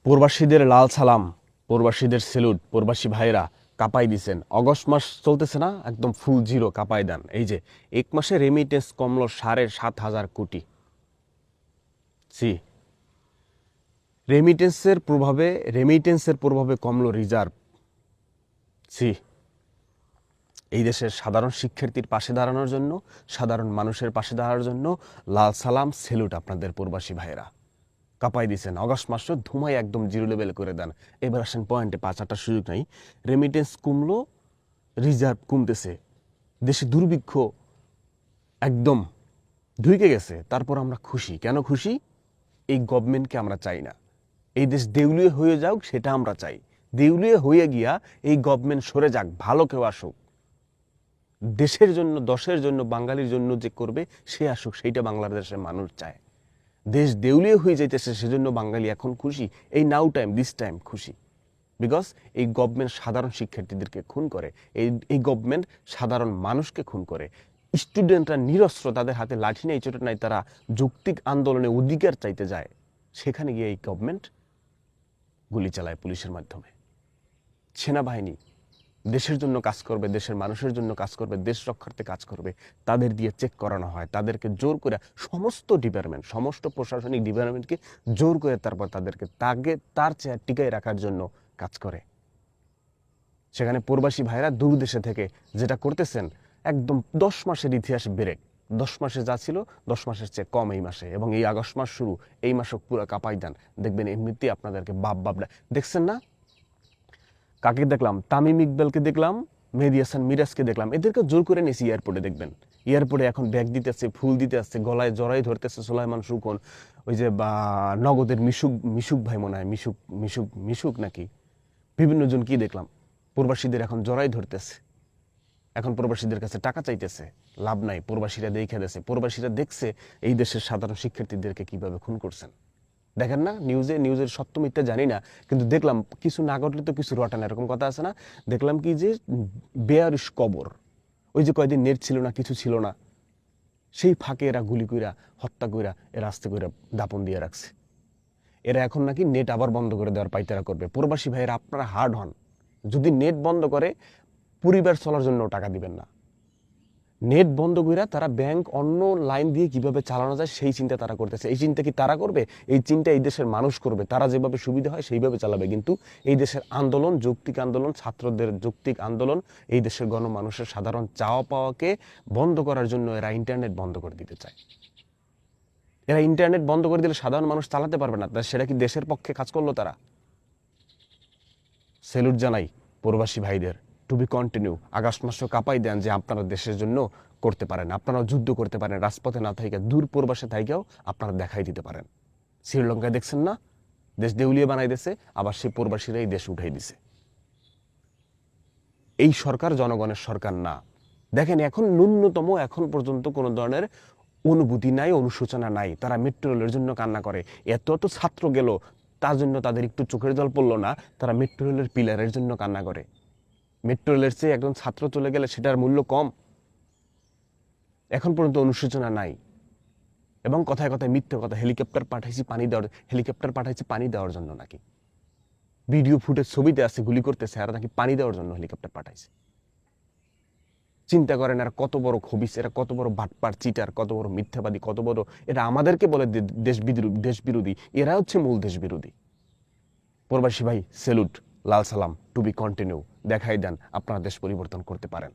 প্রবাসীদের লাল সালাম, প্রবাসীদের সেলুট, প্রবাসী ভাইরা কাঁপাই দিছেন। অগস্ট মাস চলতেছে না, একদম ফুল জিরো কাঁপাই দেন। এই যে এক মাসে রেমিটেন্স কমলো 7,500 কোটি। সি রেমিটেন্সের প্রভাবে কমলো রিজার্ভ। সি এই দেশের সাধারণ শিক্ষার্থীর পাশে দাঁড়ানোর জন্য, সাধারণ মানুষের পাশে দাঁড়ানোর জন্য লাল সালাম, সেলুট আপনাদের প্রবাসী ভাইরা। কাঁপাই দিচ্ছেন। অগস্ট মাসও ধুমাই একদম জিরো লেভেল করে দেন। এবার আসেন পয়েন্টে, 5-8টার সুযোগ নাই। রেমিটেন্স কমলো, রিজার্ভ কমতেছে, দেশে দুর্ভিক্ষ একদম ঢুকে গেছে। তারপর আমরা খুশি। কেন খুশি? এই গভর্নমেন্টকে আমরা চাই না। এই দেশ দেউলিয়া হয়ে যাক, সেটা আমরা চাই। দেউলিয়া হয়ে গিয়া এই গভর্নমেন্ট সরে যাক, ভালো কেউ আসুক, দেশের জন্য, দশের জন্য, বাঙালির জন্য যে করবে সে আসুক, সেইটা বাংলাদেশের মানুষ চায়। দেশ দেউলিয়া হয়ে যাইতেছে, সেজন্য বাঙালি এখন খুশি। এই নাও টাইম, দিস টাইম খুশি। বিকজ এই গভর্নমেন্ট সাধারণ শিক্ষার্থীদেরকে খুন করে, এই গভর্নমেন্ট সাধারণ মানুষকে খুন করে। স্টুডেন্টরা নিরস্ত্র, তাদের হাতে লাঠি নেই, চোট নাই, তারা যৌক্তিক আন্দোলনে অধিকার চাইতে যায়। সেখানে গিয়ে এই গভর্নমেন্ট গুলি চালায় পুলিশের মাধ্যমে। সেনাবাহিনী দেশের জন্য কাজ করবে, দেশের মানুষের জন্য কাজ করবে, দেশ রক্ষার্থে কাজ করবে, তাদের দিয়ে চেক করানো হয়। তাদেরকে জোর করে সমস্ত ডিপার্টমেন্ট, সমস্ত প্রশাসনিক ডিপার্টমেন্টকে জোর করে তারপর তাদেরকে তার চেয়ার টিকায় রাখার জন্য কাজ করে। সেখানে প্রবাসী ভাইরা দূর দেশে থেকে যেটা করতেছেন, একদম 10 মাসের ইতিহাস ব্রেক। 10 মাসে যা ছিল 10 মাসের চেয়ে কম এই মাসে, এবং এই আগস্ট মাস শুরু, এই মাসও পুরো কাঁপাই দেন। দেখবেন এমনিতেই আপনাদেরকে বাপরা দেখছেন না? কাকে দেখলাম? তামিম ইকবালকে দেখলাম, মেহেদী হাসান মিরাজকে দেখলাম। এদেরকে জোর করে নিয়েছি এয়ারপোর্টে। দেখবেন এয়ারপোর্টে এখন ব্যাগ দিতে আসছে, ফুল দিতে আসছে, গলায় জড়াই ধরতেছে সুলাইমান সুকন, ওই যে বা নগদের মিশুক ভাই মনে হয়, মিশুক নাকি, বিভিন্ন জন কি দেখলাম, প্রবাসীদের এখন জড়াই ধরতেছে। এখন প্রবাসীদের কাছে টাকা চাইতেছে। লাভ নাই, প্রবাসীরা দেখে দিয়েছে, প্রবাসীরা দেখছে এই দেশের সাধারণ শিক্ষার্থীদেরকে কিভাবে খুন করছেন। দেখেন না নিউজের সত্য মিথ্যা জানি না, কিন্তু দেখলাম কিছু না ঘটলে তো কিছু রটান, এরকম কথা আছে না? দেখলাম কি যে বেয়ারিশ কবর, ওই যে কয়দিন নেট ছিল না, কিছু ছিল না, সেই ফাঁকে এরা গুলি কইরা, হত্যা কইরা, এরা আস্তে কইরা দাপন দিয়ে রাখছে। এরা এখন নাকি নেট আবার বন্ধ করে দেওয়ার পাইতারা করবে। প্রবাসী ভাইয়েরা আপনারা হার্ড হন। যদি নেট বন্ধ করে, পরিবার চলার জন্য টাকা দিবেন না। নেট বন্ধ কইরা তারা ব্যাংক অন্য লাইন দিয়ে কিভাবে চালানো যায় সেই চিন্তা তারা করতেছে। এই চিন্তা কি তারা করবে? এই চিন্তা এই দেশের মানুষ করবে। তারা যেভাবে সুবিধা হয় সেইভাবে চালাবে। কিন্তু এই দেশের আন্দোলন, যৌক্তিক আন্দোলন, ছাত্রদের যৌক্তিক আন্দোলন, এই দেশের গণমানুষের সাধারণ চাওয়া পাওয়াকে বন্ধ করার জন্য এরা ইন্টারনেট বন্ধ করে দিতে চায়। এরা ইন্টারনেট বন্ধ করে দিলে সাধারণ মানুষ চালাতে পারবে না। সেটা কি দেশের পক্ষে কাজ করলো তারা? সেলুট জানাই প্রবাসী ভাইদের, টু বি কন্টিনিউ। আগস্ট মাসেও কাঁপাই দেন যে আপনারা দেশের জন্য করতে পারেন, আপনারাও যুদ্ধ করতে পারেন, রাজপথে না থাইকা, দূর প্রবাসে থাইকাও আপনারা দেখাই দিতে পারেন। শ্রীলঙ্কায় দেখছেন না, দেশ দেউলিয়া বানাই দিছে, আবার সেই প্রবাসীরাই দেশ উঠাই দিছে। এই সরকার জনগণের সরকার না। দেখেন এখন ন্যূনতম, এখন পর্যন্ত কোনো ধরনের অনুভূতি নাই, অনুশোচনা নাই। তারা মেট্রো রেলের জন্য কান্না করে। এত ছাত্র গেল, তার জন্য তাদের একটু চোখের জল পড়লো না? তারা মেট্রো রেলের পিলারের জন্য কান্না করে। মেট্রো রেলের চেয়ে একজন ছাত্র চলে গেলে সেটার মূল্য কম? এখন পর্যন্ত অনুশোচনা নাই। এবং কথায় কথায় মিথ্যে কথা, হেলিকপ্টার পাঠাইছি পানি দেওয়ার জন্য নাকি। ভিডিও ফুটেজ ছবিতে আছে, গুলি করতেছে, আর নাকি পানি দেওয়ার জন্য হেলিকপ্টার পাঠাইছে। চিন্তা করেন এরা কত বড় খবিস, এরা কত বড় বাটপার, চিটার, কত বড় মিথ্যাবাদী, কত বড় এরা আমাদেরকে বলে দেশ বিরোধী। এরা হচ্ছে মূল দেশ বিরোধী। প্রবাসী ভাই সেলুট, লাল সালাম, টু বি কন্টিনিউ। দেখাই দেন আপনারা দেশ পরিবর্তন করতে পারেন।